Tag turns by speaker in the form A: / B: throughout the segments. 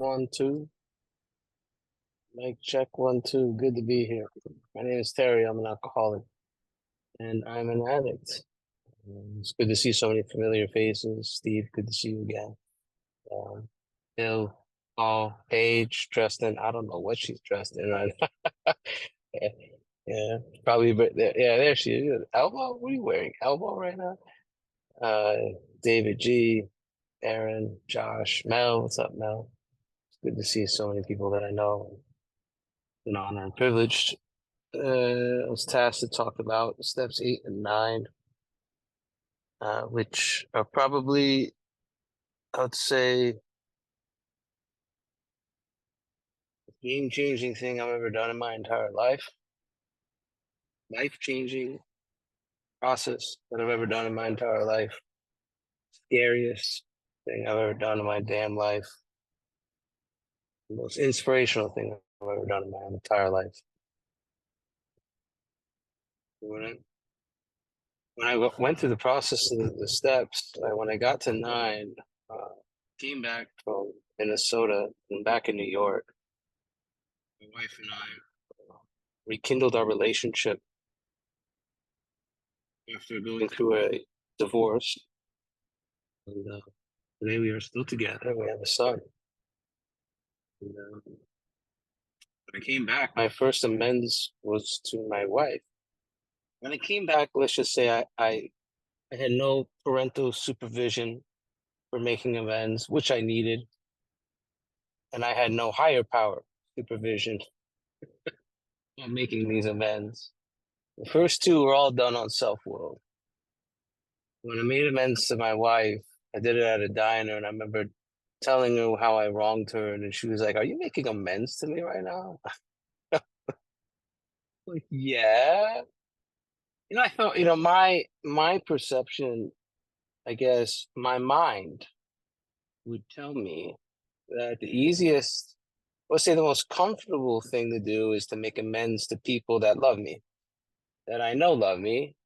A: One, two. Mic check, one, two. Good to be here. My name is Terry. I'm an alcoholic and I'm an addict. It's good to see so many familiar faces. Steve, good to see you again. Um, Bill, Paul, Paige, dressed in, I don't know what she's dressed in right now. Yeah, yeah, probably, but yeah, there she is. Elbow? What are you wearing? Elbow right now? Uh, David G, Aaron, Josh, Mel. What's up, Mel? It's good to see so many people that I know. An honor and privilege. I was tasked to talk about steps 8 and 9, which are probably, I would say, the game-changing thing I've ever done in my entire life. Life-changing process that I've ever done in my entire life. Scariest thing I've ever done in my damn life. The most inspirational thing I've ever done in my entire life. When I, when I went through the process of the steps, when I got to 9, came back from Minnesota and back in New York. My wife and I rekindled our relationship after going through a divorce. And today we are still together. We have a son. And, when I came back, my first amends was to my wife. When I came back, let's just say I had no parental supervision for making amends, which I needed. And I had no higher power supervision on making these amends. The first two were all done on self-will. When I made amends to my wife, I did it at a diner, and I remember telling her how I wronged her, and she was like, "Are you making amends to me right now?" Like, yeah. I thought, my perception, I guess, my mind would tell me that the easiest, let's say the most comfortable thing to do is to make amends to people that love me, that I know love me,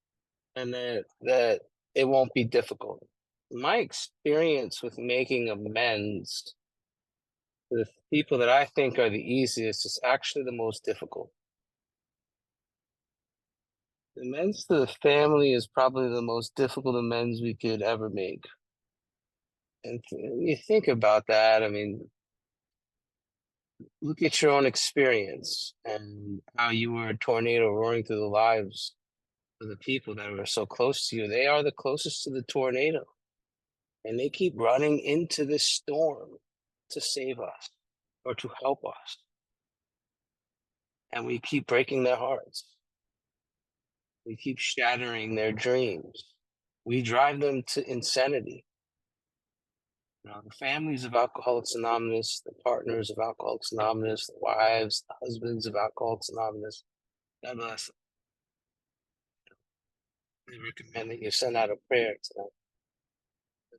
A: and that it won't be difficult. My experience with making amends the people that I think are the easiest is actually the most difficult. The amends to the family is probably the most difficult amends we could ever make. And when you think about that, I mean, look at your own experience and how you were a tornado roaring through the lives of the people that were so close to you. They are the closest to the tornado, and they keep running into this storm to save us or to help us. And we keep breaking their hearts. We keep shattering their dreams. We drive them to insanity. The families of Alcoholics Anonymous, the partners of Alcoholics Anonymous, the wives, the husbands of Alcoholics Anonymous, God bless them. I recommend that you send out a prayer to them.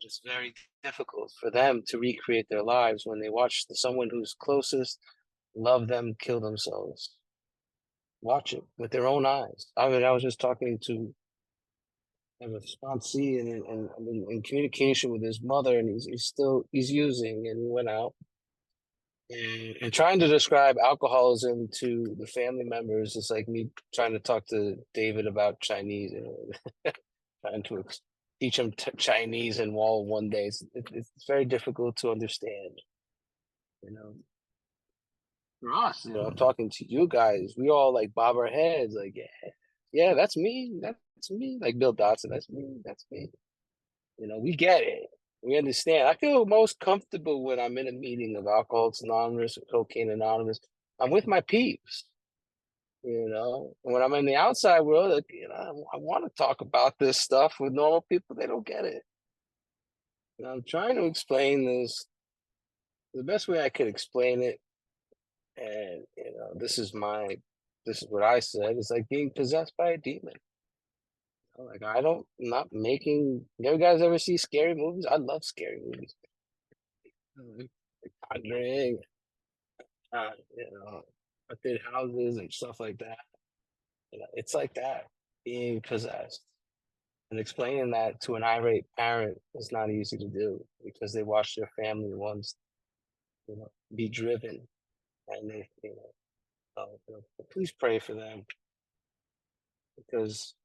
A: It's very difficult for them to recreate their lives when they watch someone who's closest love them kill themselves. Watch it with their own eyes. I mean, I was just talking to have a sponsee and I'm in communication with his mother, and he's using, and he went out and trying to describe alcoholism to the family members is like me trying to talk to David about Chinese, trying to teach him Chinese in wall one day. It's very difficult to understand, you know. For us, I'm talking to you guys. We all like bob our heads, like, yeah, yeah, that's me, that's me. Like Bill Dotson, that's me, that's me. We get it. We understand. I feel most comfortable when I'm in a meeting of Alcoholics Anonymous or Cocaine Anonymous. I'm with my peeps, When I'm in the outside world, like, I want to talk about this stuff with normal people. They don't get it. And I'm trying to explain this the best way I could explain it. And, this is what I said. It's like being possessed by a demon. Like, not making, you guys ever see scary movies? I love scary movies. Like Conjuring, haunted houses and stuff like that. It's like that, being possessed. And explaining that to an irate parent is not easy to do because they watched their family once be driven, and they, please pray for them because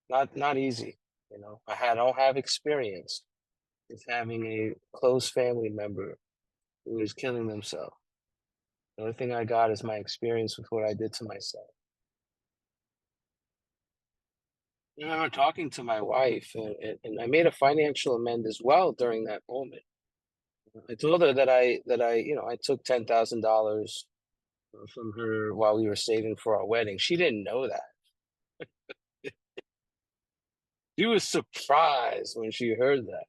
A: not easy. I don't have experience with having a close family member who is killing themselves. The only thing I got is my experience with what I did to myself. I remember talking to my wife, and I made a financial amend as well during that moment. I told her that I took $10,000 from her while we were saving for our wedding. She didn't know that. She was surprised when she heard that.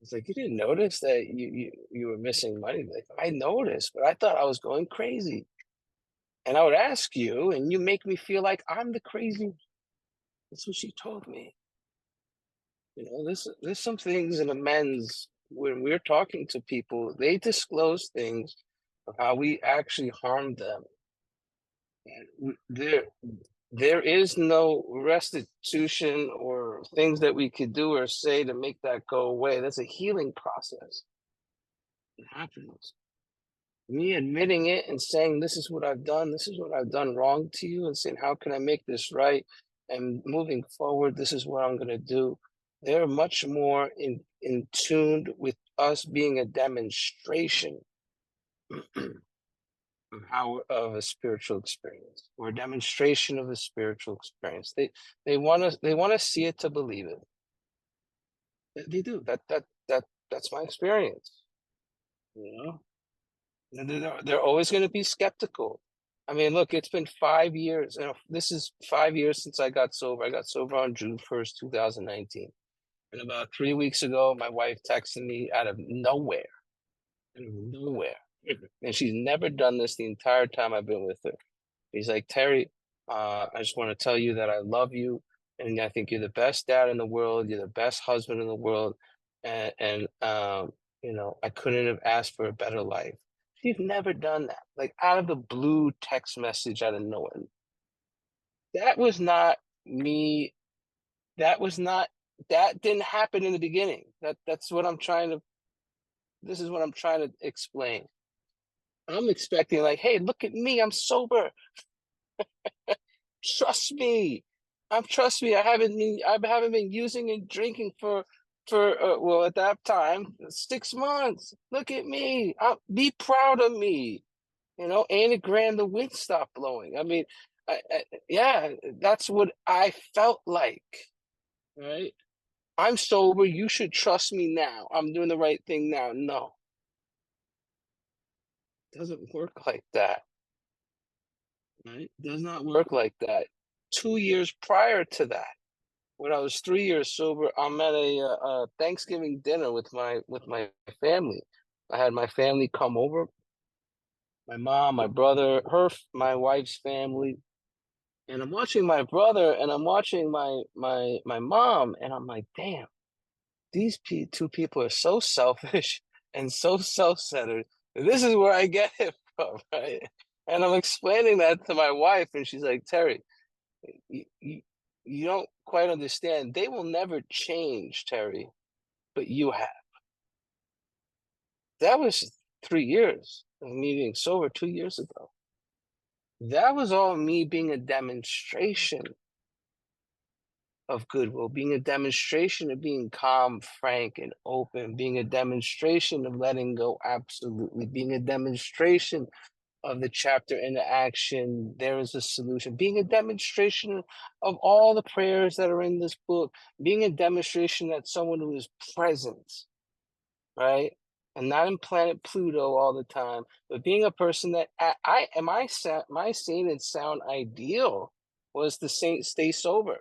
A: It's like, you didn't notice that you were missing money. Like, I noticed, but I thought I was going crazy. And I would ask you, and you make me feel like I'm the crazy. That's what she told me. There's some things in amends when we're talking to people, they disclose things of how we actually harmed them. And there is no restitution or things that we could do or say to make that go away. That's a healing process. It happens. Me admitting it and saying, this is what I've done, this is what I've done wrong to you, and saying, how can I make this right? And moving forward, this is what I'm going to do. They're much more in tuned with us being a demonstration of a spiritual experience, or a demonstration of a spiritual experience. They want to see it to believe it. They do. That's my experience. You know, they're always going to be skeptical. I mean, look, it's been 5 years. This is 5 years since I got sober. I got sober on June 1st, 2019. And about 3 weeks ago, my wife texted me out of nowhere. Out of nowhere. And she's never done this the entire time I've been with her. He's like, Terry, I just want to tell you that I love you, and I think you're the best dad in the world. You're the best husband in the world, and I couldn't have asked for a better life. She's never done that. Like, out of the blue text message out of nowhere. That was not me. That was not. That didn't happen in the beginning. That's what I'm trying to. This is what I'm trying to explain. I'm expecting, like, hey, look at me. I'm sober. Trust me. Trust me. I haven't been using and drinking for well, at that time, 6 months. Look at me. Be proud of me. 8 grand, the wind stopped blowing. I mean, yeah, that's what I felt like. Right? I'm sober. You should trust me now. I'm doing the right thing now. No, it doesn't work like that. Right? It does not work like that. 2 years prior to that, when I was 3 years sober, I'm at a Thanksgiving dinner with my family. I had my family come over, my mom, my brother, my wife's family, and I'm watching my brother and I'm watching my mom, and I'm like, damn, these two people are so selfish and so self-centered. This is where I get it from, right? And I'm explaining that to my wife, and she's like, Terry, you, you, you don't quite understand. They will never change, Terry, but you have. That was 3 years of me being sober 2 years ago. That was all me being a demonstration of goodwill, being a demonstration of being calm, frank, and open, being a demonstration of letting go absolutely, being a demonstration of the chapter into action. There is a solution, being a demonstration of all the prayers that are in this book, being a demonstration that someone who is present, right? And not in planet Pluto all the time, but being a person that my sane and sound ideal was to stay sober.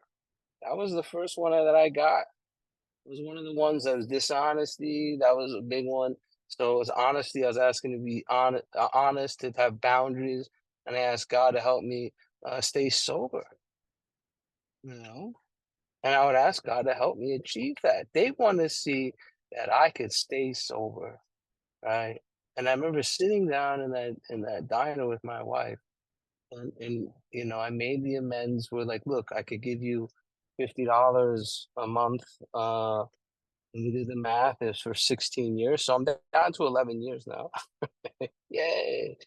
A: That was the first one that I got. It was one of the ones that was dishonesty. That was a big one. So it was honesty. I was asking to be honest, to have boundaries, and I asked God to help me stay sober. And I would ask God to help me achieve that. They want to see that I could stay sober, right? And I remember sitting down in that diner with my wife, and I made the amends. We're like, look, I could give you $50 a month, And we did the math, it's for 16 years. So I'm down to 11 years now. Yay.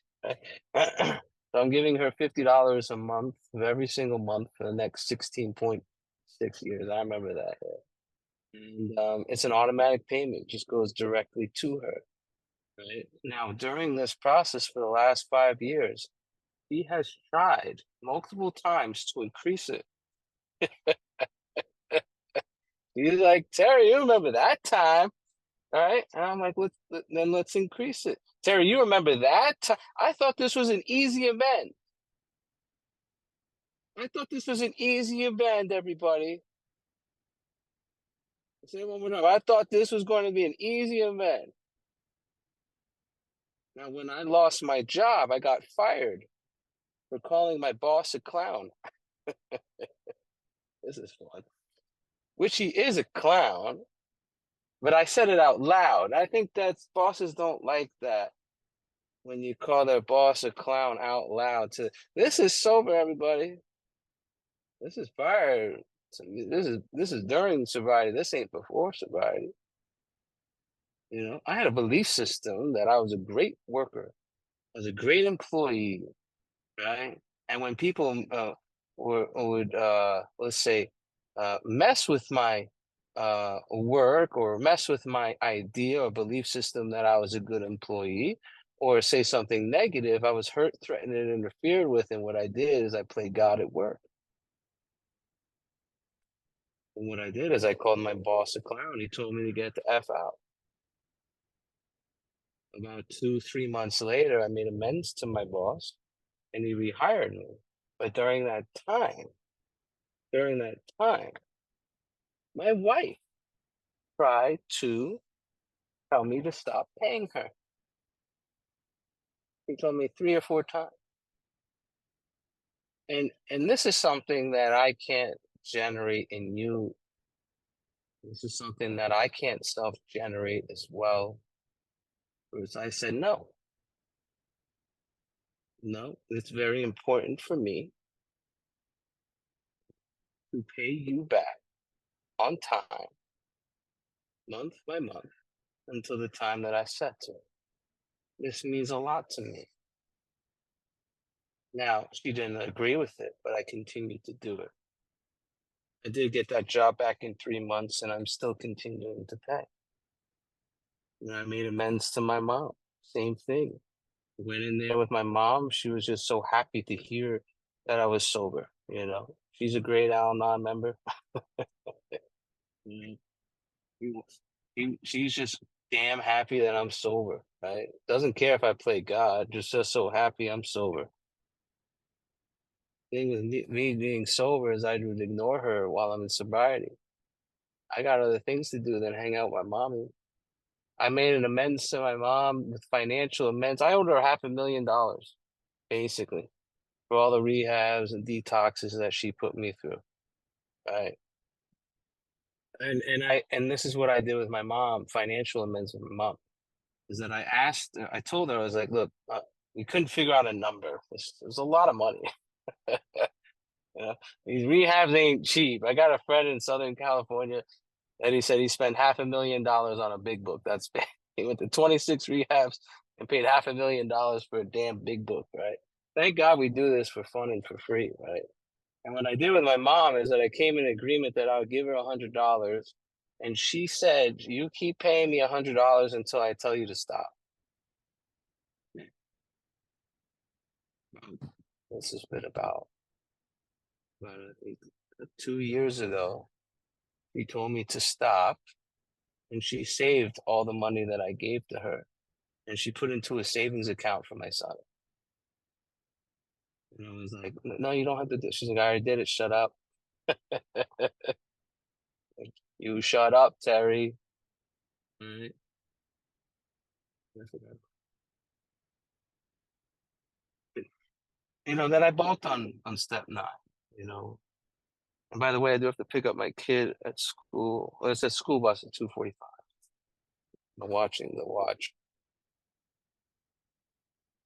A: So I'm giving her $50 a month of every single month for the next 16.6 years. I remember that. And it's an automatic payment, just goes directly to her. Right now, during this process for the last 5 years, he has tried multiple times to increase it. He's like, Terry, you remember that time, all right? And I'm like, let's increase it. Terry, you remember that time? I thought this was an easy event. I thought this was an easy event, everybody. Say it one more time. I thought this was going to be an easy event. Now, when I lost my job, I got fired for calling my boss a clown. This is fun. Which he is a clown, but I said it out loud. I think that bosses don't like that when you call their boss a clown out loud. This is sober, everybody. This is prior. This is during sobriety. This ain't before sobriety. You know, I had a belief system that I was a great worker, I was a great employee, right? And when people would let's say mess with my work or mess with my idea or belief system that I was a good employee or say something negative, I was hurt, threatened, and interfered with. And what I did is I played God at work. And what I did is I called my boss a clown. He told me to get the F out. About 2, 3 months later, I made amends to my boss and he rehired me. But during that time, my wife tried to tell me to stop paying her. She told me 3 or 4 times. And this is something that I can't generate in you. This is something that I can't self-generate as well. Whereas I said, no, it's very important for me to pay you back on time, month by month, until the time that I set to. This means a lot to me. Now, she didn't agree with it, but I continued to do it. I did get that job back in 3 months, and I'm still continuing to pay. And I made amends to my mom. Same thing. Went in there with my mom. She was just so happy to hear that I was sober. You know, she's a great Al-Anon member. Mm. She's just damn happy that I'm sober, right? Doesn't care if I play God, just so happy I'm sober. Thing with me being sober is I would ignore her while I'm in sobriety. I got other things to do than hang out with my mommy. I made an amends to my mom with financial amends. I owed her $500,000, basically, for all the rehabs and detoxes that she put me through. Right. And this is what I did with my mom, financial amends with my mom, is that I told her, I was like, look, we couldn't figure out a number. It was a lot of money. You know, these rehabs ain't cheap. I got a friend in Southern California that he said he spent $500,000 on a big book. That's big. He went to 26 rehabs and paid $500,000 for a damn big book, right? Thank God we do this for fun and for free, right? And what I did with my mom is that I came in agreement that I would give her $100, and she said, "You keep paying me $100 until I tell you to stop." This has been about I think 2 years ago. She told me to stop, and she saved all the money that I gave to her, and she put into a savings account for my son. And I was like, "No, you don't have to do it." She's like, "I already did it. Shut up." Like, you shut up, Terry. Right? You know, that I balked on step 9, you know. And by the way, I do have to pick up my kid at school. Well, it's at school bus at 2:45. I'm watching the watch.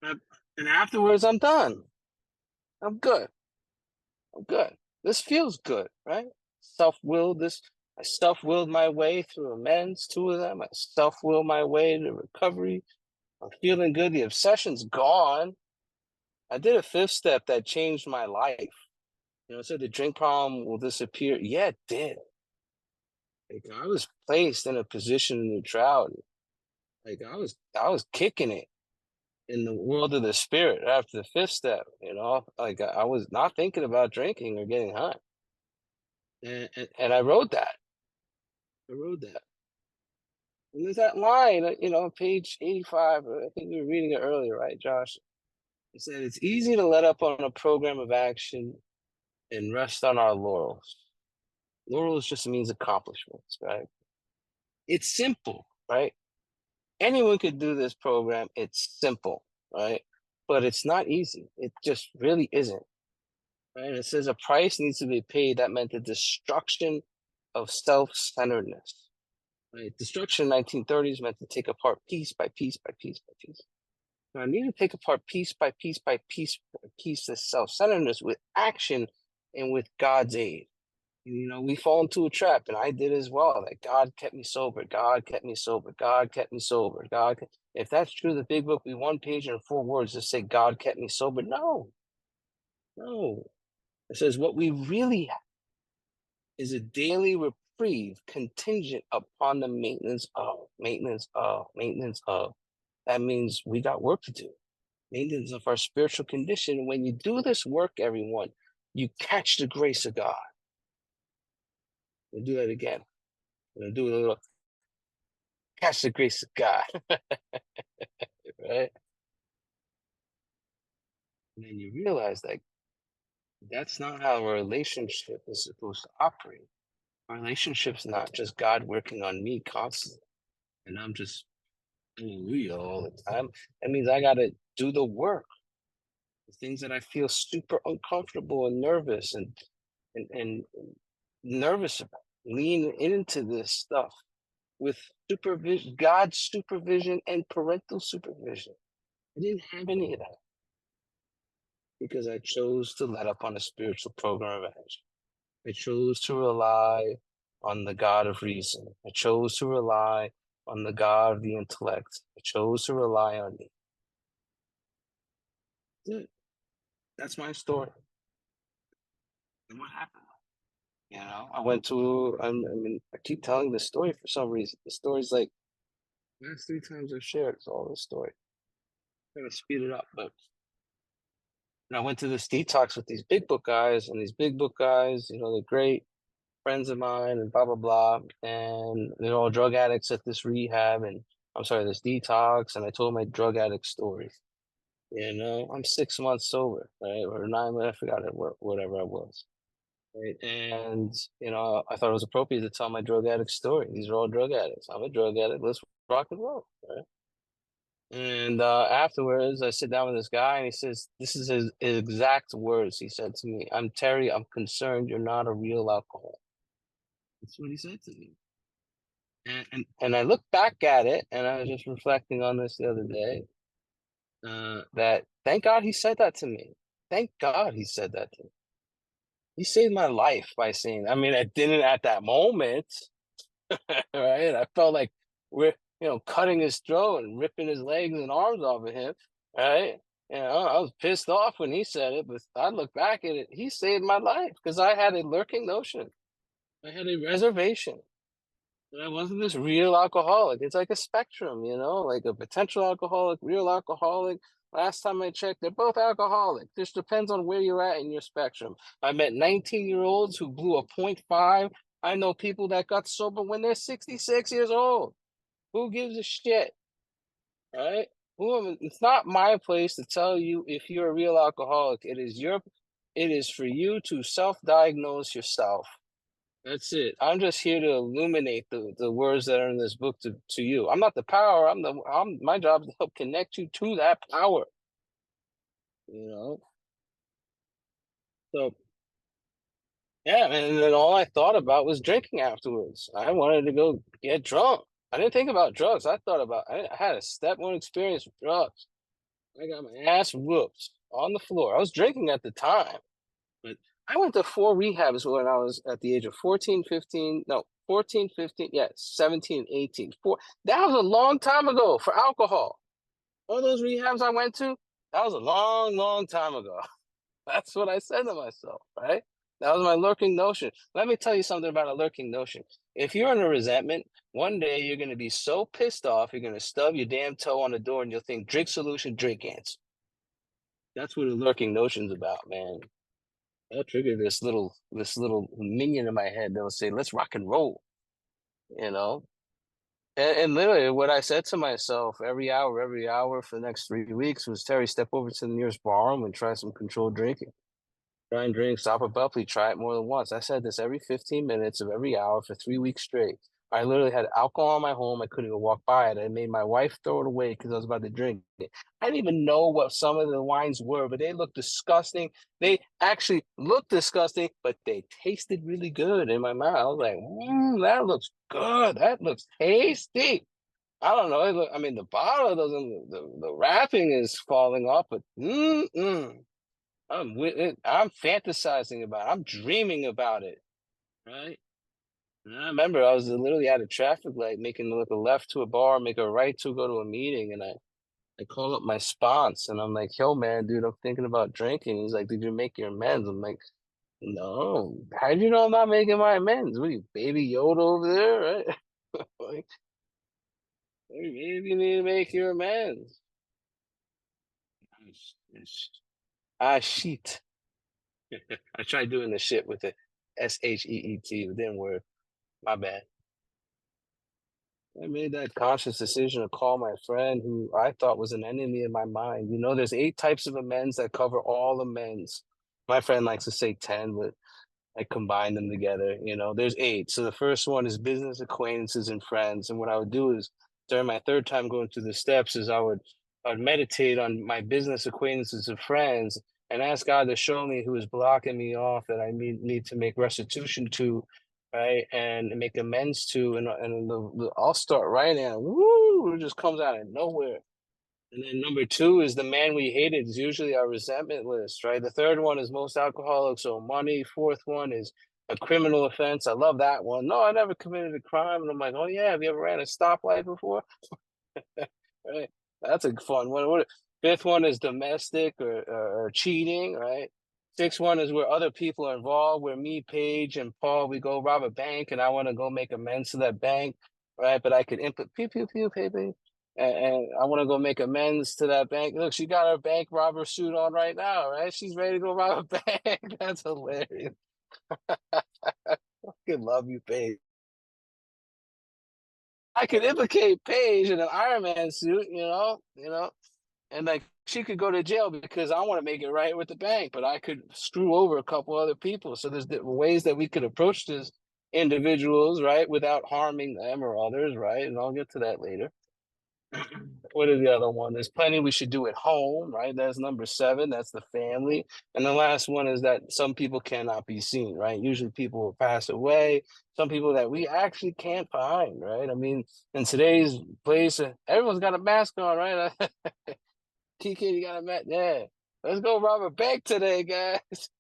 A: And afterwards, I'm done. I'm good. I'm good. This feels good, right? Self-will. This I self-willed my way through amends, two of them. I self-willed my way to recovery. I'm feeling good. The obsession's gone. I did a fifth step that changed my life. It said the drink problem will disappear. Yeah, it did. Like I was placed in a position of neutrality. Like I was kicking it in the world of the spirit after the fifth step. Like I was not thinking about drinking or getting high. And I wrote that. I wrote that. And there's that line, page 85. I think we were reading it earlier, right, Josh? It said it's easy to let up on a program of action and rest on our laurels. Laurels just means accomplishments, right? It's simple, right? Anyone could do this program. It's simple, right? But it's not easy. It just really isn't. Right? And it says a price needs to be paid. That meant the destruction of self-centeredness. Right? Destruction in 1930s meant to take apart piece by piece by piece by piece. Now, I need to take apart piece by piece by piece by piece this self-centeredness with action and with God's aid. We fall into a trap, and I did as well. Like God kept me sober. God kept me sober. God kept me sober. If that's true, the big book be one page and 4 words to say God kept me sober. No, no. It says what we really have is a daily reprieve contingent upon the maintenance of. That means we got work to do. Maintenance of our spiritual condition. When you do this work, everyone, you catch the grace of God. We'll do that again. We'll do a little catch the grace of God, right? And then you realize that that's not how a relationship is supposed to operate. A relationship's not just God working on me constantly, and I'm just hallelujah all the time. That means I got to do the work, the things that I feel super uncomfortable and nervous and nervous about. Lean into this stuff with supervision, God's supervision and parental supervision. I didn't have any of that because I chose to let up on a spiritual program of action. I chose to rely on the God of reason. I chose to rely on the God of the intellect. I chose to rely on me. That's my story. And what happened? I went to, I keep telling this story for some reason. The story's like, last 3 times I've shared, it's all this story. I'm going to speed it up, but I went to this detox with these big book guys, and these big book guys, they're great friends of mine and blah, blah, blah. And they're all drug addicts at this rehab, and I'm sorry, this detox. And I told my drug addict story. I'm 6 months sober, right? Or 9, I forgot it, whatever I was. Right. And, I thought it was appropriate to tell my drug addict story. These are all drug addicts. I'm a drug addict. Let's rock and roll. Right. And afterwards, I sit down with this guy, and he says, this is his exact words. He said to me, I'm Terry. I'm concerned you're not a real alcoholic. That's what he said to me. And I look back at it, and I was just reflecting on this the other day. That thank God he said that to me. Thank God he said that to me. He saved my life by saying, I didn't at that moment, right? I felt like we're, cutting his throat and ripping his legs and arms off of him, right? I was pissed off when he said it, but I look back at it, he saved my life because I had a lurking notion. I had a reservation. I wasn't this real alcoholic. It's like a spectrum, like a potential alcoholic, real alcoholic. Last time I checked, they're both alcoholic. This depends on where you're at in your spectrum. I met 19-year-olds who blew a .5. I know people that got sober when they're 66 years old. Who gives a shit? Right? It's not my place to tell you if you're a real alcoholic. It is for you to self-diagnose yourself. That's it. I'm just here to illuminate the words that are in this book to you. I'm not the power. My job is to help connect you to that power. So yeah, and then all I thought about was drinking afterwards. I wanted to go get drunk. I didn't think about drugs. I had a step 1 experience with drugs. I got my ass whooped on the floor. I was drinking at the time, but I went to 4 rehabs when I was at the age of 14, 15, no, 14, 15, yeah, 17, 18. That was a long time ago for alcohol. All those rehabs I went to, that was a long, long time ago. That's what I said to myself, right? That was my lurking notion. Let me tell you something about a lurking notion. If you're in a resentment, one day you're going to be so pissed off, you're going to stub your damn toe on the door and you'll think, drink solution, drink ants. That's what a lurking notion's about, man. I'll trigger this little minion in my head that'll say, let's rock and roll, you know? And literally what I said to myself every hour for the next 3 weeks was, Terry, step over to the nearest bar and try some controlled drinking. Try and drink, stop abruptly, try it more than once. I said this every 15 minutes of every hour for 3 weeks straight. I literally had alcohol in my home. I couldn't even walk by it. I made my wife throw it away because I was about to drink it. I didn't even know what some of the wines were, but they looked disgusting. They actually looked disgusting, but they tasted really good in my mouth. I was like, that looks good. That looks tasty. I don't know. I mean, the bottle doesn't, the wrapping is falling off, but I'm with it. I'm fantasizing about it. I'm dreaming about it, right? And I remember I was literally at a traffic light, making like a left to a bar, make a right to go to a meeting, and I call up my sponsor, and I'm like, "Yo, man, dude, I'm thinking about drinking." He's like, "Did you make your amends?" I'm like, "No. How'd you know I'm not making my amends? What are you, Baby Yoda over there, right?" Like, maybe you need to make your amends. Ah, shit. I tried doing the shit with the SHEET, but didn't work. My bad. I made that conscious decision to call my friend who I thought was an enemy in my mind. There's 8 types of amends that cover all amends. My friend likes to say 10, but I combine them together. There's 8. So the first one is business acquaintances and friends. And what I would do is during my third time going through the steps is I'd meditate on my business acquaintances and friends and ask God to show me who is blocking me off that I need to make restitution to, right, and make amends to, and I'll start writing, and woo, it just comes out of nowhere. And then number 2 is the man we hated is usually our resentment list, right? The third one is most alcoholics owe money. Fourth one is a criminal offense. I love that one. No, I never committed a crime. And I'm like, oh yeah, have you ever ran a stoplight before? Right. That's a fun one. Fifth one is domestic or cheating, right? Sixth one is where other people are involved, where me, Paige, and Paul, we go rob a bank and I want to go make amends to that bank, right? But I could input pew pew pew baby. And I want to go make amends to that bank. Look, she got her bank robber suit on right now, right? She's ready to go rob a bank. That's hilarious. Fucking love you, Paige. I could implicate Paige in an Iron Man suit, and like she could go to jail because I want to make it right with the bank, but I could screw over a couple other people. So there's ways that we could approach this individuals, right, without harming them or others, right? And I'll get to that later. What is the other one? There's plenty we should do at home, right? That's number 7. That's the family. And the last one is that some people cannot be seen, right? Usually people will pass away. Some people that we actually can't find, right? I mean, in today's place, everyone's got a mask on, right? TK, you got a mask? Yeah. Let's go rob a bank today, guys.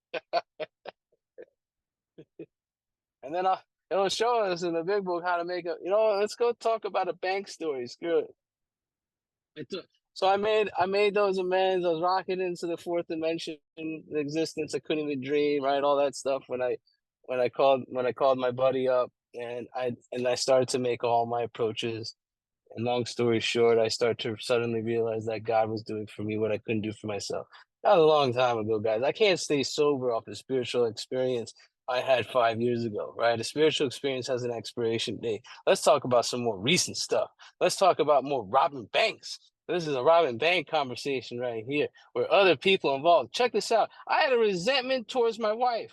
A: And then it'll show us in the big book how to make let's go talk about a bank story. Screw it. So I made those amends. I was rocking into the fourth dimension existence. I couldn't even dream, right? All that stuff when I called my buddy up and I started to make all my approaches. And long story short, I start to suddenly realize that God was doing for me what I couldn't do for myself. That was a long time ago, guys. I can't stay sober off the spiritual experience I had 5 years ago, right? A spiritual experience has an expiration date. Let's talk about some more recent stuff. Let's talk about more robbing banks. This is a robbing bank conversation right here, where other people involved. Check this out. I had a resentment towards my wife.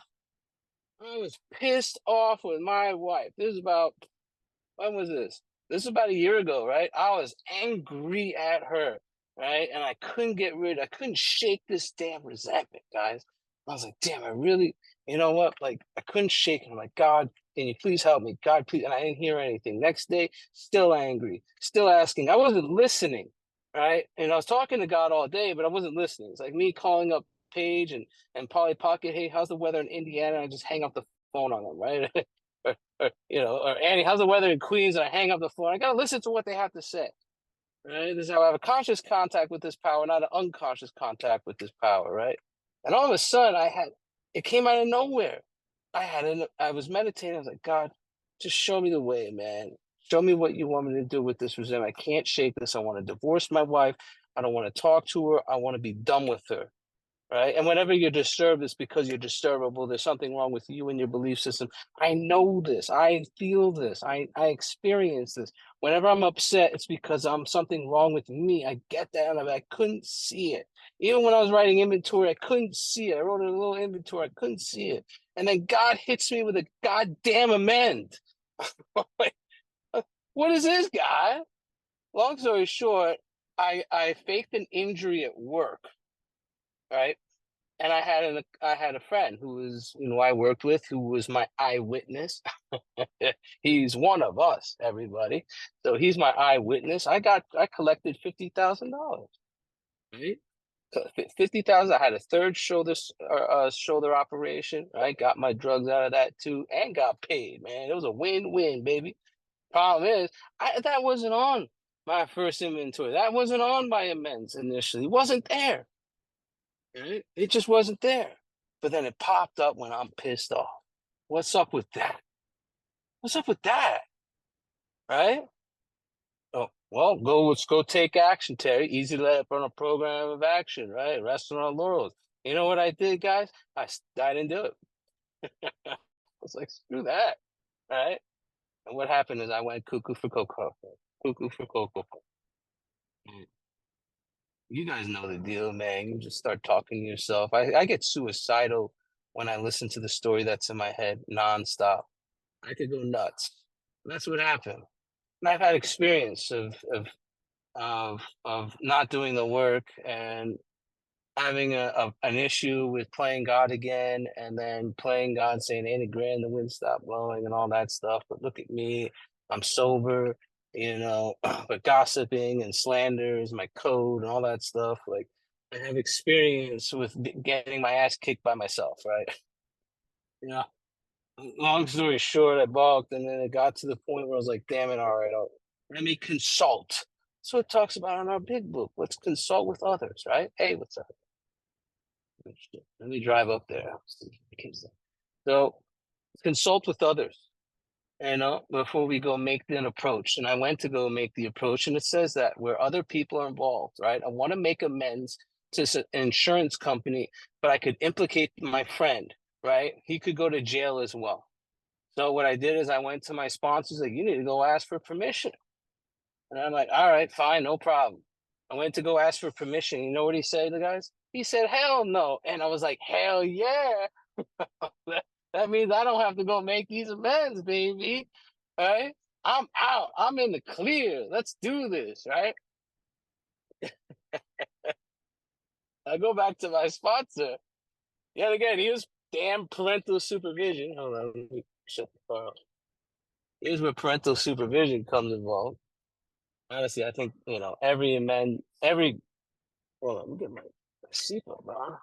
A: I was pissed off with my wife. This is about when was this? This is about a year ago, right? I was angry at her, right? And I couldn't shake this damn resentment, guys. I was like, damn, I really, you know what? Like, I couldn't shake it. I'm like, God, can you please help me? God, please. And I didn't hear anything. Next day, still angry, still asking. I wasn't listening, right? And I was talking to God all day, but I wasn't listening. It's like me calling up Paige and Polly Pocket, hey, how's the weather in Indiana? I just hang up the phone on them, right? or Annie, how's the weather in Queens? And I hang up the phone. I gotta listen to what they have to say. Right? This is how I have a conscious contact with this power, not an unconscious contact with this power, right? And all of a sudden, it came out of nowhere. I was meditating. I was like, God, just show me the way, man. Show me what you want me to do with this resentment. I can't shake this. I want to divorce my wife. I don't want to talk to her. I want to be done with her. Right. And whenever you're disturbed, it's because you're disturbable. There's something wrong with you and your belief system. I know this. I feel this. I experience this. Whenever I'm upset, it's because I'm something wrong with me. I get that. And I couldn't see it. Even when I was writing inventory, I couldn't see it. I wrote a little inventory. I couldn't see it. And then God hits me with a goddamn amend. What is this, guy? Long story short, I faked an injury at work. Right. And I had a friend who was, I worked with, who was my eyewitness. He's one of us, everybody. So he's my eyewitness. I collected $50,000. Right? 50,000. I had a third shoulder operation. I got my drugs out of that too, and got paid. Man, it was a win-win, baby. Problem is, that wasn't on my first inventory. That wasn't on my amends initially. It wasn't there. Right? It just wasn't there. But then it popped up when I'm pissed off. What's up with that? What's up with that? Right? Oh, well, let's go take action, Terry. Easy to let up on a program of action, right? Resting on laurels. You know what I did, guys? I didn't do it. I was like, screw that. Right? And what happened is I went cuckoo for cocoa. Cuckoo for cocoa. You guys know the deal, man. You just start talking to yourself. I get suicidal when I listen to the story that's in my head nonstop. I could go nuts. That's what happened. And I've had experience of not doing the work and having an issue with playing God again, and then playing God saying 80 grand, the wind stopped blowing and all that stuff. But look at me, I'm sober, but gossiping and slander is my code and all that stuff. Like, I have experience with getting my ass kicked by myself, right? You know, long story short, I balked, and then it got to the point where I was like, damn it, all right, let me consult. So it talks about in our big book. Let's consult with others, right? Hey, what's up? Let me drive up there. So consult with others, before we go make an approach. And I went to go make the approach, and it says that where other people are involved, right? I want to make amends to an insurance company, but I could implicate my friend, right? He could go to jail as well. So what I did is I went to my sponsors, like, you need to go ask for permission. And I'm like, all right, fine, no problem. I went to go ask for permission. You know what he said, the guys? He said, hell no. And I was like, hell yeah. That means I don't have to go make these amends, baby. Right? I'm out. I'm in the clear. Let's do this, right? I go back to my sponsor. Yet again, he was damn parental supervision. Hold on, let me shut the car off. Here's where parental supervision comes involved. Honestly, I think, hold on, let me get my seatbelt on.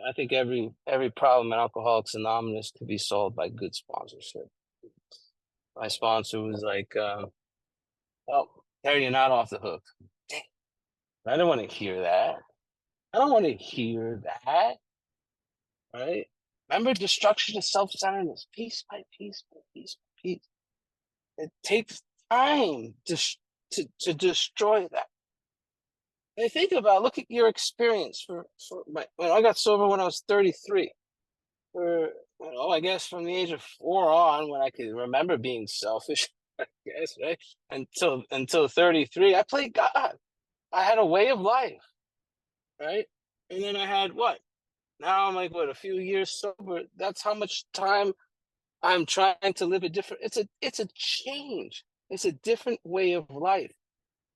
A: I think every problem in Alcoholics Anonymous could be solved by good sponsorship. My sponsor was like, "Oh, Harry, you're not off the hook." I don't want to hear that. I don't want to hear that. Right? Remember, destruction is self-centeredness, piece by piece by piece by piece. It takes time to destroy that. And think about, look at your experience when I got sober when I was 33. I guess from the age of 4 on, when I could remember being selfish, I guess, right? Until 33, I played God. I had a way of life, right? And then I had what? Now I'm like, what, a few years sober. That's how much time I'm trying to live a different. It's a change. It's a different way of life,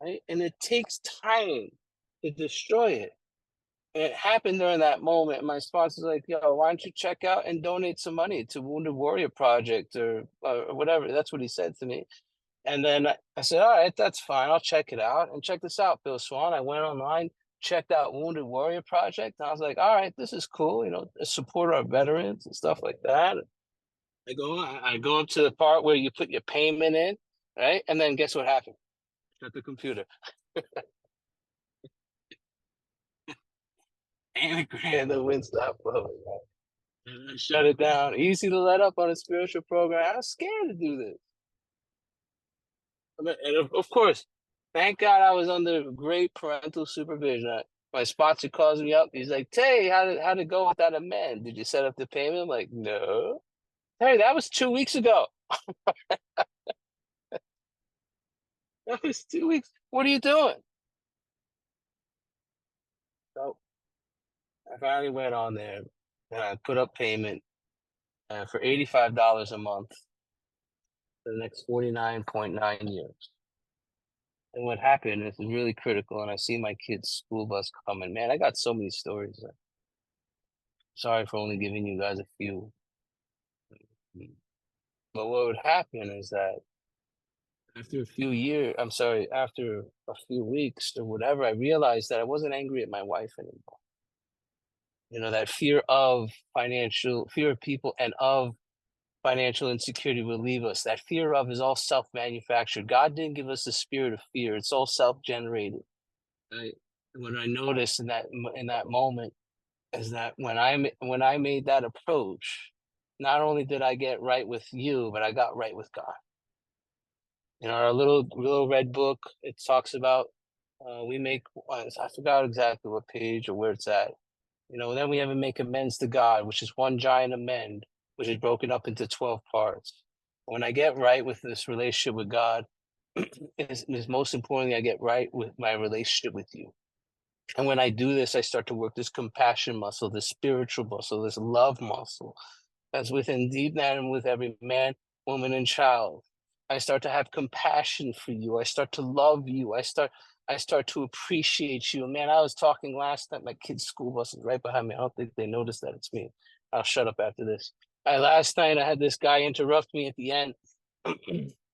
A: right? And it takes time to destroy it. And it happened during that moment. My sponsor's like, yo, why don't you check out and donate some money to Wounded Warrior Project or whatever. That's what he said to me. And then I said, all right, that's fine. I'll check it out. And check this out, Bill Swan. I went online, checked out Wounded Warrior Project. And I was like, all right, this is cool, support our veterans and stuff like that. I go up to the part where you put your payment in, right? And then guess what happened? Shut the computer. Ain't a grand the wind stopped blowing. Right? Shut it down. Easy to let up on a spiritual program. I was scared to do this. And of course, thank God I was under great parental supervision. My sponsor calls me up. He's like, Tay, how'd it go with that amend? Did you set up the payment? I'm like, no. Hey, that was 2 weeks ago. That was 2 weeks. What are you doing? So I finally went on there and I put up payment for $85 a month for the next 49.9 years. And what happened is really critical. And I see my kid's school bus coming. Man, I got so many stories. Sorry for only giving you guys a few. But what would happen is that after a few years, I'm sorry, after a few weeks or whatever, I realized that I wasn't angry at my wife anymore. That fear of people and of financial insecurity will leave us. That fear of is all self-manufactured. God didn't give us the spirit of fear. It's all self-generated. What I noticed in that moment is that when I made that approach, not only did I get right with you, but I got right with God. In our little red book, it talks about we make. I forgot exactly what page or where it's at. Then we have to make amends to God, which is one giant amend, which is broken up into 12 parts. When I get right with this relationship with God, is most importantly, I get right with my relationship with you. And when I do this, I start to work this compassion muscle, this spiritual muscle, this love muscle that's within deep man with every man, woman, and child. I start to have compassion for you. I start to love you. I start to appreciate you. Man, I was talking last night. My kid's school bus is right behind me. I don't think they noticed that it's me. I'll shut up after this. Last night I had this guy interrupt me at the end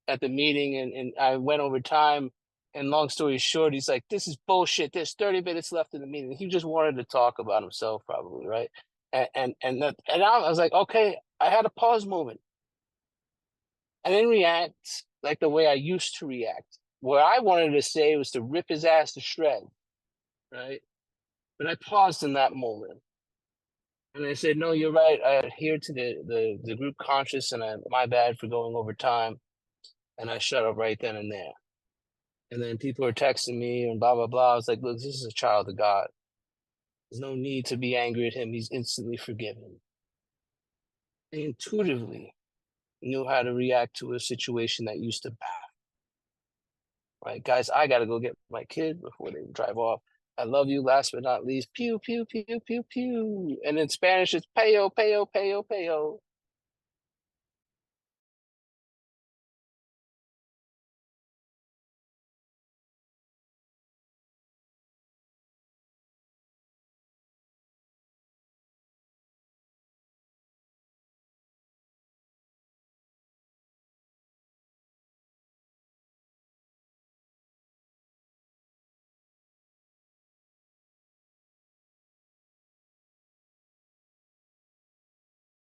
A: at the meeting, and I went over time. And long story short, he's like, "This is bullshit. There's 30 minutes left in the meeting." He just wanted to talk about himself, probably, right? And I was like, okay, I had a pause moment. I didn't react like the way I used to react. What I wanted to say was to rip his ass to shreds, right? But I paused in that moment. And I said, no, you're right. I adhere to the group conscious, and my bad for going over time. And I shut up right then and there. And then people are texting me and blah, blah, blah. I was like, look, this is a child of God. There's no need to be angry at him. He's instantly forgiven. I intuitively knew how to react to a situation that used to pass. Right, guys, I got to go get my kid before they drive off. I love you. Last but not least, pew, pew, pew, pew, pew. And in Spanish, it's payo, payo, payo, payo.